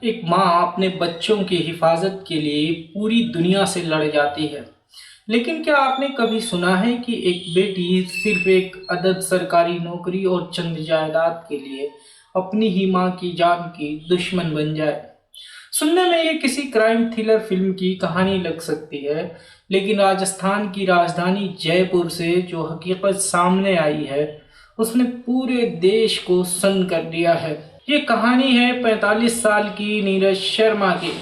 एक माँ अपने बच्चों की हिफाजत के लिए पूरी दुनिया से लड़ जाती है। लेकिन क्या आपने कभी सुना है कि एक बेटी सिर्फ एक अदद सरकारी नौकरी और चंद जायदाद के लिए अपनी ही माँ की जान की दुश्मन बन जाए? सुनने में ये किसी क्राइम थ्रिलर फिल्म की कहानी लग सकती है, लेकिन राजस्थान की राजधानी जयपुर से जो हकीकत सामने आई है, उसने पूरे देश को सन्न कर दिया है। ये कहानी है 45 साल की नीरज शर्मा की।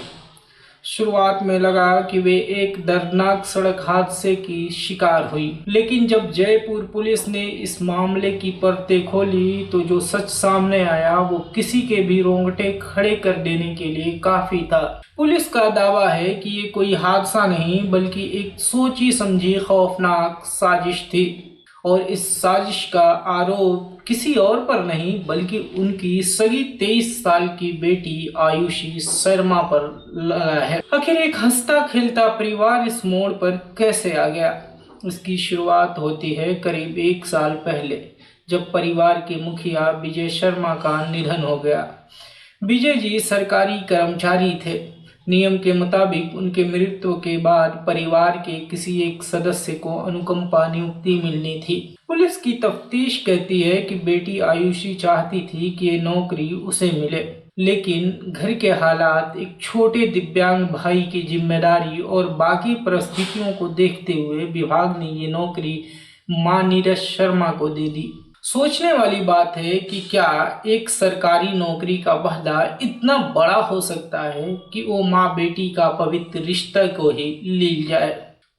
शुरुआत में लगा कि वे एक दर्दनाक सड़क हादसे की शिकार हुई, लेकिन जब जयपुर पुलिस ने इस मामले की परतें खोली तो जो सच सामने आया वो किसी के भी रोंगटे खड़े कर देने के लिए काफी था। पुलिस का दावा है कि ये कोई हादसा नहीं बल्कि एक सोची समझी खौफनाक साजिश थी, और इस साजिश का आरोप किसी और पर नहीं बल्कि उनकी सगी 23 साल की बेटी आयुषी शर्मा पर लगा है। आखिर एक हंसता खेलता परिवार इस मोड़ पर कैसे आ गया? इसकी शुरुआत होती है करीब 1 साल पहले, जब परिवार के मुखिया विजय शर्मा का निधन हो गया। विजय जी सरकारी कर्मचारी थे। नियम के मुताबिक उनके मृत्यु के बाद परिवार के किसी एक सदस्य को अनुकंपा नियुक्ति मिलनी थी। पुलिस की तफ्तीश कहती है कि बेटी आयुषी चाहती थी कि ये नौकरी उसे मिले, लेकिन घर के हालात, एक छोटे दिव्यांग भाई की जिम्मेदारी और बाकी परिस्थितियों को देखते हुए विभाग ने ये नौकरी मां नीरज शर्मा को दे दी। सोचने वाली बात है कि क्या एक सरकारी नौकरी का वादा इतना बड़ा हो सकता है कि वो माँ बेटी का पवित्र रिश्ता को ही ले जाए।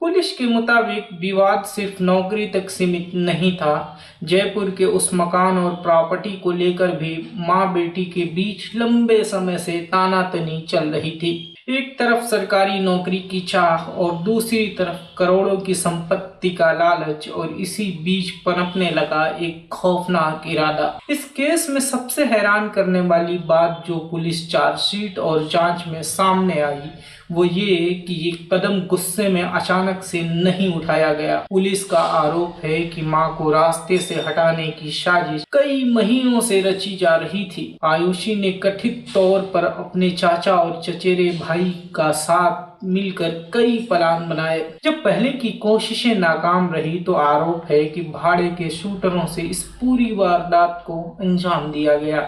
पुलिस के मुताबिक विवाद सिर्फ नौकरी तक सीमित नहीं था। जयपुर के उस मकान और प्रॉपर्टी को लेकर भी माँ बेटी के बीच लंबे समय से तानातनी चल रही थी। एक तरफ सरकारी नौकरी की चाह और दूसरी तरफ करोड़ों की संपत्ति का लालच, और इसी बीच पनपने लगा एक खौफनाक इरादा। इस केस में सबसे हैरान करने वाली बात जो पुलिस चार्जशीट और जांच में सामने आई वो ये कि ये कदम गुस्से में अचानक से नहीं उठाया गया। पुलिस का आरोप है कि मां को रास्ते से हटाने की साजिश कई महीनों से रची जा रही थी। आयुषी ने कथित तौर पर अपने चाचा और चचेरे भाई का साथ मिलकर कई प्लान बनाए। जब पहले की कोशिशें नाकाम रही तो आरोप है कि भाड़े के शूटरों से इस पूरी वारदात को अंजाम दिया गया।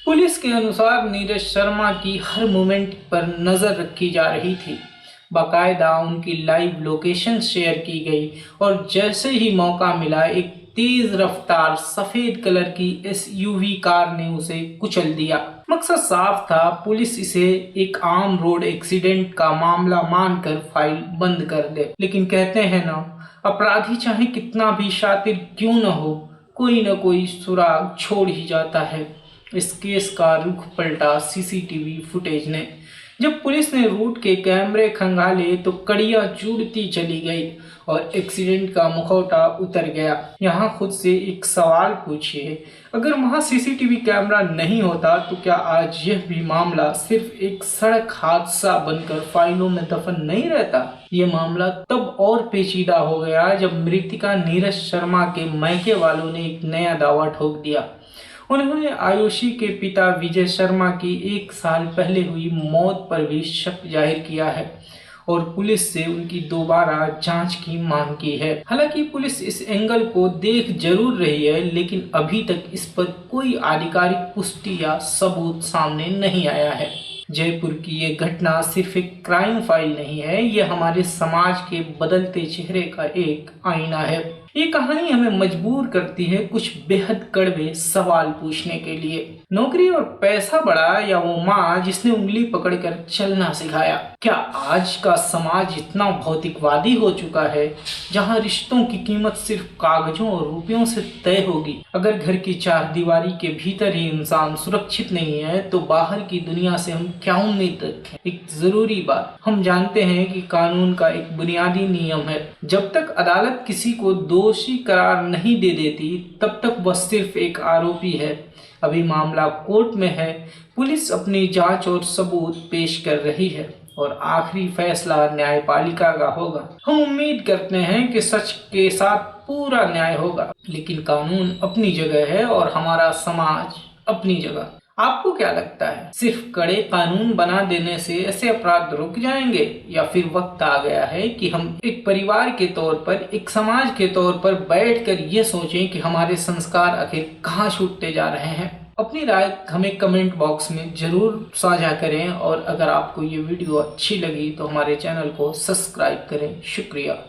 पुलिस के अनुसार नीरज शर्मा की हर मूवमेंट पर नजर रखी जा रही थी। बाकायदा उनकी लाइव लोकेशन शेयर की गई, और जैसे ही मौका मिला एक तेज रफ्तार सफेद कलर की एसयूवी कार ने उसे कुचल दिया। मकसद साफ था, पुलिस इसे एक आम रोड एक्सीडेंट का मामला मानकर फाइल बंद कर दे। लेकिन कहते हैं ना, अपराधी चाहे कितना भी शातिर क्यों न हो, कोई न कोई सुराग छोड़ ही जाता है। इस केस का रुख पलटा सीसीटीवी फुटेज ने। जब पुलिस ने रूट के कैमरे खंगाले तो कड़ियां जुड़ती चली गई और एक्सीडेंट का मुखौटा उतर गया। यहाँ खुद से एक सवाल पूछिए, अगर वहाँ सीसीटीवी कैमरा नहीं होता तो क्या आज यह भी मामला सिर्फ एक सड़क हादसा बनकर फाइलों में दफन नहीं रहता? ये मामला तब और पेचीदा हो गया जब मृतिका नीरज शर्मा के मायके वालों ने एक नया दावा ठोक दिया। उन्होंने आयुषी के पिता विजय शर्मा की 1 साल पहले हुई मौत पर भी शक जाहिर किया है और पुलिस से उनकी दोबारा जांच की मांग की है। हालांकि पुलिस इस एंगल को देख जरूर रही है, लेकिन अभी तक इस पर कोई आधिकारिक पुष्टि या सबूत सामने नहीं आया है। जयपुर की ये घटना सिर्फ एक क्राइम फाइल नहीं है, ये हमारे समाज के बदलते चेहरे का एक आईना है। ये कहानी हमें मजबूर करती है कुछ बेहद कड़वे सवाल पूछने के लिए। नौकरी और पैसा बड़ा या वो माँ जिसने उंगली पकड़कर चलना सिखाया? क्या आज का समाज इतना भौतिकवादी हो चुका है जहाँ रिश्तों की कीमत सिर्फ कागजों और रुपयों से तय होगी? अगर घर की चार दीवारी के भीतर ही इंसान सुरक्षित नहीं है तो बाहर की दुनिया से हम क्या उम्मीद रखें? एक जरूरी बात, हम जानते हैं कि कानून का एक बुनियादी नियम है, जब तक अदालत किसी को दोषी करार नहीं दे देती तब तक वह सिर्फ एक आरोपी है। अभी मामला कोर्ट में है, पुलिस अपनी जांच और सबूत पेश कर रही है और आखिरी फैसला न्यायपालिका का होगा। हम उम्मीद करते हैं कि सच के साथ पूरा न्याय होगा, लेकिन कानून अपनी जगह है और हमारा समाज अपनी जगह। आपको क्या लगता है, सिर्फ कड़े कानून बना देने से ऐसे अपराध रुक जाएंगे, या फिर वक्त आ गया है कि हम एक परिवार के तौर पर, एक समाज के तौर पर बैठकर ये सोचें कि हमारे संस्कार आखिर कहाँ छूटते जा रहे हैं? अपनी राय हमें कमेंट बॉक्स में जरूर साझा करें, और अगर आपको ये वीडियो अच्छी लगी तो हमारे चैनल को सब्सक्राइब करें। शुक्रिया।